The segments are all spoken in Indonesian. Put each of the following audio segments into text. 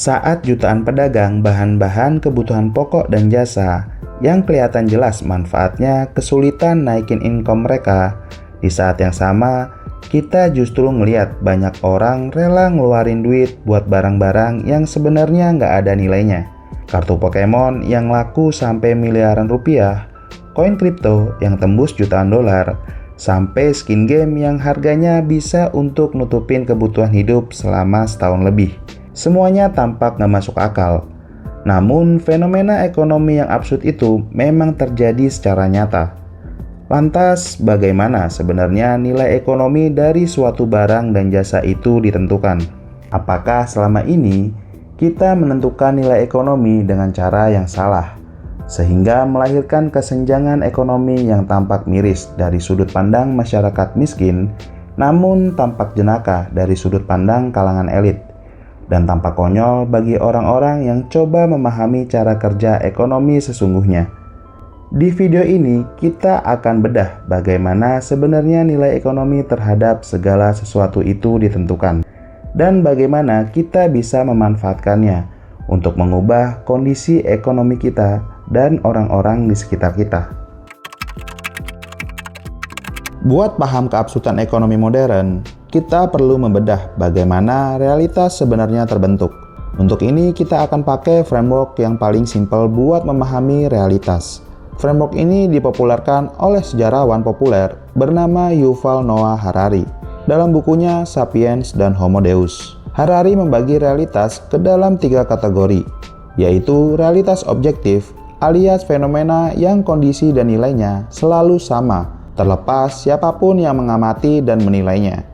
Saat jutaan pedagang bahan-bahan kebutuhan pokok dan jasa yang kelihatan jelas manfaatnya kesulitan naikin income mereka, di saat yang sama kita justru ngeliat banyak orang rela ngeluarin duit buat barang-barang yang sebenarnya nggak ada nilainya. Kartu Pokemon yang laku sampai miliaran rupiah, koin kripto yang tembus jutaan dolar, sampai skin game yang harganya bisa untuk nutupin kebutuhan hidup selama setahun lebih. Semuanya tampak gak masuk akal. Namun fenomena ekonomi yang absurd itu memang terjadi secara nyata. Lantas bagaimana sebenarnya nilai ekonomi dari suatu barang dan jasa itu ditentukan? Apakah selama ini kita menentukan nilai ekonomi dengan cara yang salah, sehingga melahirkan kesenjangan ekonomi yang tampak miris dari sudut pandang masyarakat miskin, namun tampak jenaka dari sudut pandang kalangan elit, dan tampak konyol bagi orang-orang yang coba memahami cara kerja ekonomi sesungguhnya. Di video ini kita akan bedah bagaimana sebenarnya nilai ekonomi terhadap segala sesuatu itu ditentukan, dan bagaimana kita bisa memanfaatkannya untuk mengubah kondisi ekonomi kita dan orang-orang di sekitar kita. Buat paham keabsurdan ekonomi modern, kita perlu membedah bagaimana realitas sebenarnya terbentuk. Untuk ini kita akan pakai framework yang paling simpel buat memahami realitas. Framework ini dipopulerkan oleh sejarawan populer bernama Yuval Noah Harari dalam bukunya Sapiens dan Homo Deus. Harari membagi realitas ke dalam 3 kategori, yaitu realitas objektif alias fenomena yang kondisi dan nilainya selalu sama, terlepas siapapun yang mengamati dan menilainya.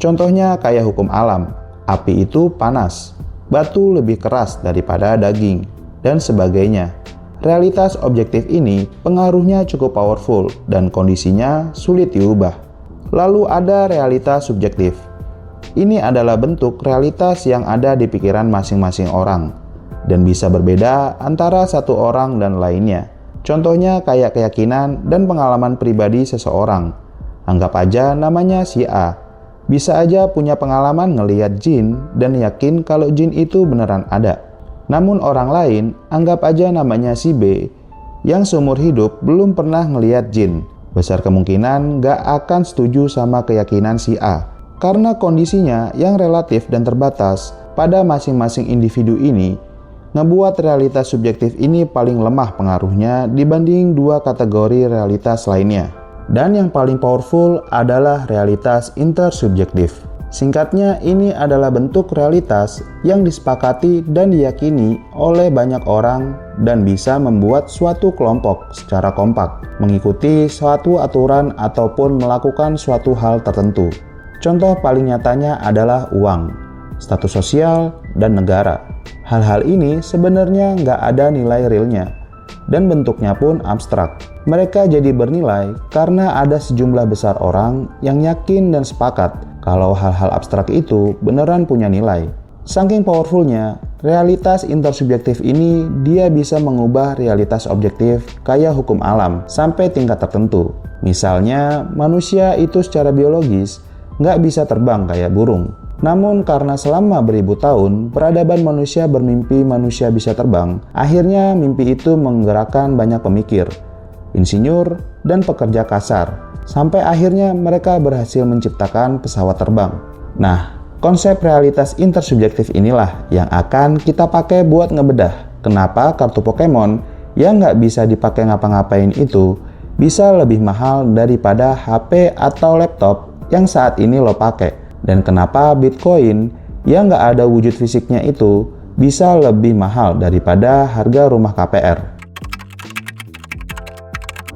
Contohnya kayak hukum alam, api itu panas, batu lebih keras daripada daging, dan sebagainya. Realitas objektif ini pengaruhnya cukup powerful dan kondisinya sulit diubah. Lalu ada realitas subjektif. Ini adalah bentuk realitas yang ada di pikiran masing-masing orang, dan bisa berbeda antara satu orang dan lainnya. Contohnya kayak keyakinan dan pengalaman pribadi seseorang. Anggap aja namanya si A. Bisa aja punya pengalaman ngelihat jin dan yakin kalau jin itu beneran ada. Namun orang lain anggap aja namanya si B yang seumur hidup belum pernah ngelihat jin. Besar kemungkinan gak akan setuju sama keyakinan si A. Karena kondisinya yang relatif dan terbatas pada masing-masing individu ini ngebuat realitas subjektif ini paling lemah pengaruhnya dibanding 2 kategori realitas lainnya. Dan yang paling powerful adalah realitas intersubjektif. Singkatnya, ini adalah bentuk realitas yang disepakati dan diyakini oleh banyak orang dan bisa membuat suatu kelompok secara kompak mengikuti suatu aturan ataupun melakukan suatu hal tertentu. Contoh paling nyatanya adalah uang, status sosial, dan negara. Hal-hal ini sebenarnya nggak ada nilai realnya, dan bentuknya pun abstrak. Mereka jadi bernilai karena ada sejumlah besar orang yang yakin dan sepakat kalau hal-hal abstrak itu beneran punya nilai. Saking powerfulnya, realitas intersubjektif ini dia bisa mengubah realitas objektif kayak hukum alam sampai tingkat tertentu. Misalnya, manusia itu secara biologis nggak bisa terbang kayak burung. Namun karena selama beribu tahun, peradaban manusia bermimpi manusia bisa terbang, akhirnya mimpi itu menggerakkan banyak pemikir, insinyur, dan pekerja kasar, sampai akhirnya mereka berhasil menciptakan pesawat terbang. Nah, konsep realitas intersubjektif inilah yang akan kita pakai buat ngebedah kenapa kartu Pokemon yang nggak bisa dipakai ngapa-ngapain itu bisa lebih mahal daripada HP atau laptop yang saat ini lo pakai. Dan kenapa Bitcoin yang nggak ada wujud fisiknya itu bisa lebih mahal daripada harga rumah KPR.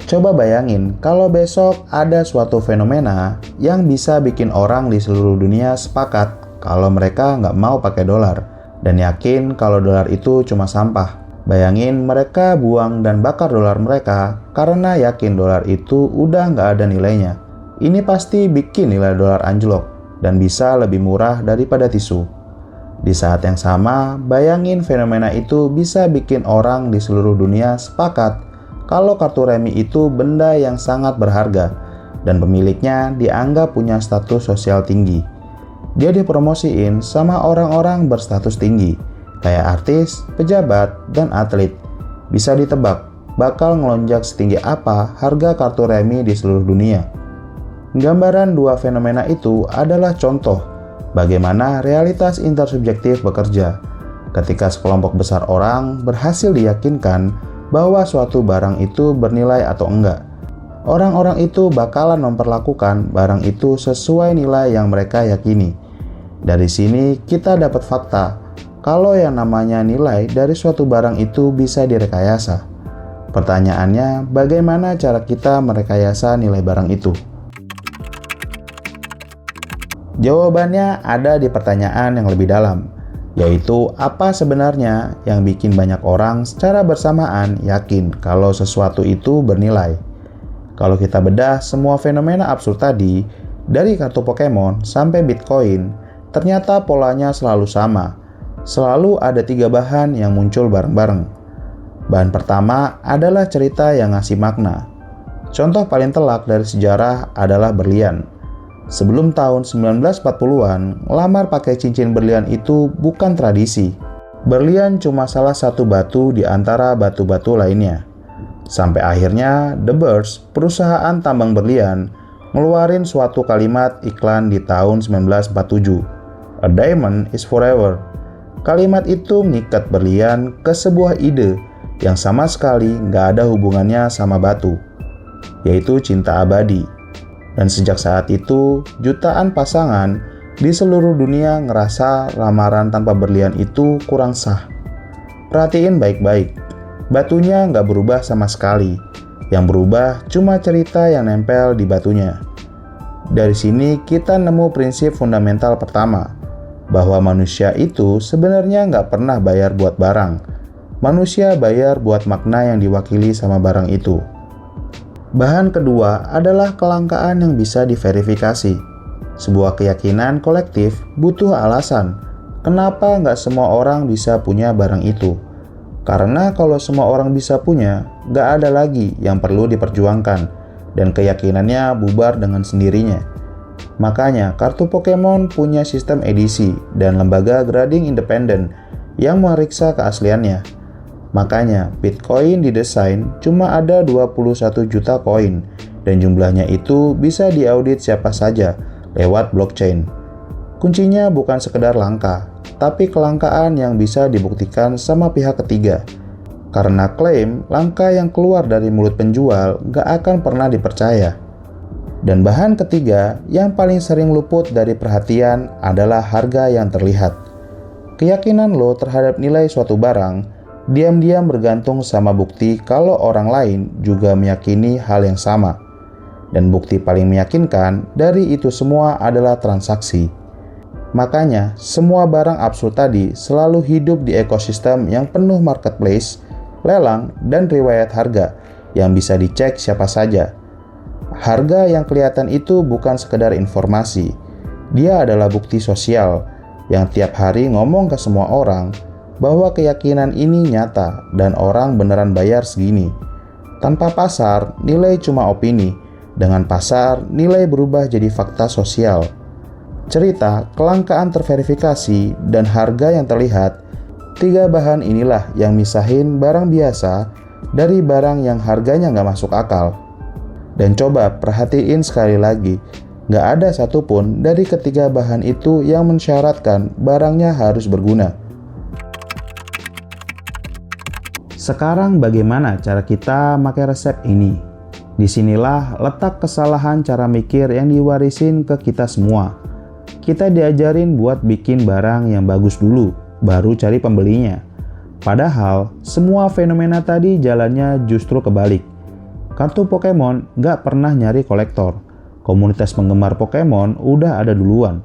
Coba bayangin kalau besok ada suatu fenomena yang bisa bikin orang di seluruh dunia sepakat kalau mereka nggak mau pakai dolar dan yakin kalau dolar itu cuma sampah. Bayangin mereka buang dan bakar dolar mereka karena yakin dolar itu udah nggak ada nilainya. Ini pasti bikin nilai dolar anjlok dan bisa lebih murah daripada tisu. Di saat yang sama, bayangin fenomena itu bisa bikin orang di seluruh dunia sepakat kalau kartu remi itu benda yang sangat berharga dan pemiliknya dianggap punya status sosial tinggi. Dia dipromosiin sama orang-orang berstatus tinggi kayak artis, pejabat, dan atlet. Bisa ditebak bakal ngelonjak setinggi apa harga kartu remi di seluruh dunia. Gambaran dua fenomena itu adalah contoh bagaimana realitas intersubjektif bekerja. Ketika sekelompok besar orang berhasil diyakinkan bahwa suatu barang itu bernilai atau enggak, orang-orang itu bakalan memperlakukan barang itu sesuai nilai yang mereka yakini. Dari sini kita dapat fakta kalau yang namanya nilai dari suatu barang itu bisa direkayasa. Pertanyaannya, bagaimana cara kita merekayasa nilai barang itu? Jawabannya ada di pertanyaan yang lebih dalam, yaitu apa sebenarnya yang bikin banyak orang secara bersamaan yakin kalau sesuatu itu bernilai. Kalau kita bedah semua fenomena absurd tadi, dari kartu Pokemon sampai Bitcoin, ternyata polanya selalu sama. Selalu ada 3 bahan yang muncul bareng-bareng. Bahan pertama adalah cerita yang ngasih makna. Contoh paling telak dari sejarah adalah berlian. Sebelum tahun 1940-an, ngelamar pakai cincin berlian itu bukan tradisi. Berlian cuma salah satu batu di antara batu-batu lainnya. Sampai akhirnya The Birds, perusahaan tambang berlian, ngeluarin suatu kalimat iklan di tahun 1947. A diamond is forever. Kalimat itu ngikat berlian ke sebuah ide yang sama sekali nggak ada hubungannya sama batu, yaitu cinta abadi. Dan sejak saat itu, jutaan pasangan di seluruh dunia ngerasa lamaran tanpa berlian itu kurang sah. Perhatiin baik-baik, batunya nggak berubah sama sekali. Yang berubah cuma cerita yang nempel di batunya. Dari sini kita nemu prinsip fundamental pertama, bahwa manusia itu sebenarnya nggak pernah bayar buat barang. Manusia bayar buat makna yang diwakili sama barang itu. Bahan kedua adalah kelangkaan yang bisa diverifikasi. Sebuah keyakinan kolektif butuh alasan kenapa nggak semua orang bisa punya barang itu. Karena kalau semua orang bisa punya, nggak ada lagi yang perlu diperjuangkan, dan keyakinannya bubar dengan sendirinya. Makanya kartu Pokemon punya sistem edisi dan lembaga grading independen yang meriksa keasliannya. Makanya Bitcoin didesain cuma ada 21 juta koin, dan jumlahnya itu bisa diaudit siapa saja lewat blockchain. Kuncinya bukan sekedar langka, tapi kelangkaan yang bisa dibuktikan sama pihak ketiga. Karena klaim langka yang keluar dari mulut penjual nggak akan pernah dipercaya. Dan bahan ketiga yang paling sering luput dari perhatian adalah harga yang terlihat. Keyakinan lo terhadap nilai suatu barang diam-diam bergantung sama bukti kalau orang lain juga meyakini hal yang sama. Dan bukti paling meyakinkan dari itu semua adalah transaksi. Makanya, semua barang absurd tadi selalu hidup di ekosistem yang penuh marketplace, lelang, dan riwayat harga yang bisa dicek siapa saja. Harga yang kelihatan itu bukan sekedar informasi. Dia adalah bukti sosial yang tiap hari ngomong ke semua orang bahwa keyakinan ini nyata dan orang beneran bayar segini. Tanpa pasar, nilai cuma opini. Dengan pasar, nilai berubah jadi fakta sosial. Cerita, kelangkaan terverifikasi, dan harga yang terlihat, 3 bahan inilah yang misahin barang biasa dari barang yang harganya nggak masuk akal. Dan coba perhatiin sekali lagi, nggak ada satupun dari ketiga bahan itu yang mensyaratkan barangnya harus berguna. Sekarang bagaimana cara kita pakai resep ini? Disinilah letak kesalahan cara mikir yang diwarisin ke kita semua. Kita diajarin buat bikin barang yang bagus dulu, baru cari pembelinya. Padahal, semua fenomena tadi jalannya justru kebalik. Kartu Pokemon nggak pernah nyari kolektor. Komunitas penggemar Pokemon udah ada duluan,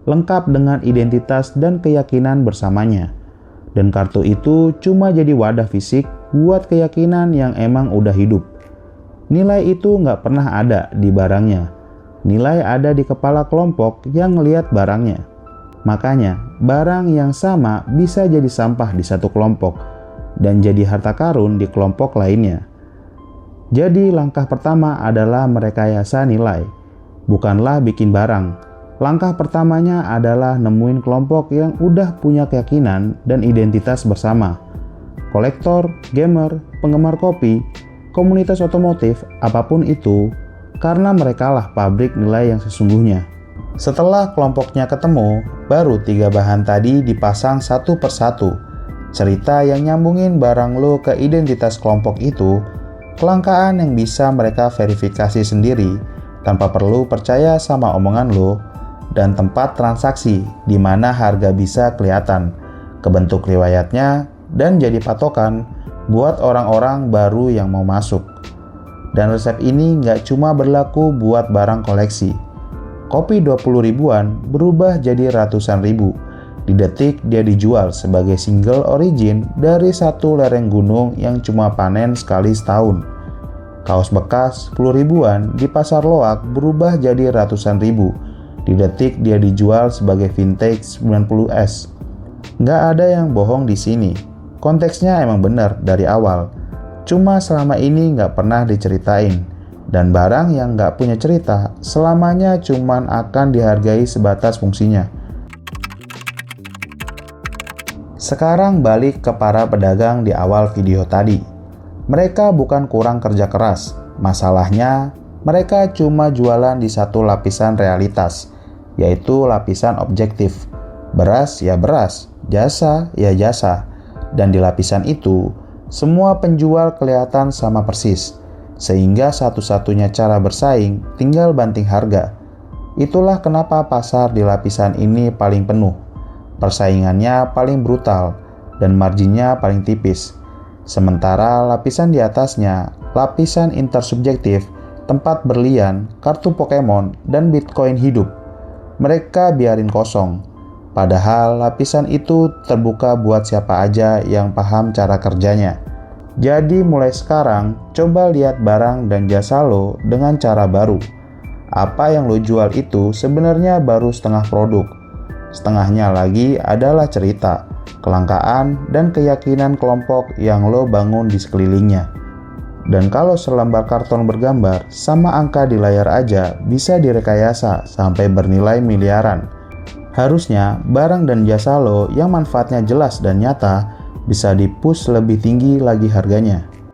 lengkap dengan identitas dan keyakinan bersamanya. Dan kartu itu cuma jadi wadah fisik buat keyakinan yang emang udah hidup. Nilai itu nggak pernah ada di barangnya. Nilai ada di kepala kelompok yang ngelihat barangnya. Makanya, barang yang sama bisa jadi sampah di satu kelompok dan jadi harta karun di kelompok lainnya. Jadi langkah pertama adalah merekayasa nilai. Bukanlah bikin barang, Langkah pertamanya adalah nemuin kelompok yang udah punya keyakinan dan identitas bersama. Kolektor, gamer, penggemar kopi, komunitas otomotif, apapun itu, karena merekalah pabrik nilai yang sesungguhnya. Setelah kelompoknya ketemu, baru 3 bahan tadi dipasang satu persatu. Cerita yang nyambungin barang lo ke identitas kelompok itu, kelangkaan yang bisa mereka verifikasi sendiri tanpa perlu percaya sama omongan lo, dan tempat transaksi di mana harga bisa kelihatan, kebentuk riwayatnya, dan jadi patokan buat orang-orang baru yang mau masuk. Dan resep ini nggak cuma berlaku buat barang koleksi. Kopi 20 ribuan berubah jadi ratusan ribu. Di detik dia dijual sebagai single origin dari satu lereng gunung yang cuma panen sekali setahun. Kaos bekas 10 ribuan di pasar loak berubah jadi ratusan ribu. Di detik dia dijual sebagai vintage 90S. Nggak ada yang bohong di sini. Konteksnya emang benar dari awal. Cuma selama ini nggak pernah diceritain. Dan barang yang nggak punya cerita selamanya cuman akan dihargai sebatas fungsinya. Sekarang balik ke para pedagang di awal video tadi. Mereka bukan kurang kerja keras. Masalahnya, mereka cuma jualan di satu lapisan realitas, yaitu lapisan objektif. Beras ya beras, jasa ya jasa. Dan di lapisan itu, semua penjual kelihatan sama persis. Sehingga satu-satunya cara bersaing tinggal banting harga. Itulah kenapa pasar di lapisan ini paling penuh. Persaingannya paling brutal dan marginnya paling tipis. Sementara lapisan di atasnya, lapisan intersubjektif, tempat berlian, kartu Pokemon, dan Bitcoin hidup, mereka biarin kosong. Padahal lapisan itu terbuka buat siapa aja yang paham cara kerjanya. Jadi mulai sekarang, coba lihat barang dan jasa lo dengan cara baru. Apa yang lo jual itu sebenarnya baru setengah produk. Setengahnya lagi adalah cerita, kelangkaan, dan keyakinan kelompok yang lo bangun di sekelilingnya. Dan kalau selembar karton bergambar sama angka di layar aja bisa direkayasa sampai bernilai miliaran. Harusnya barang dan jasa lo yang manfaatnya jelas dan nyata bisa di-push lebih tinggi lagi harganya.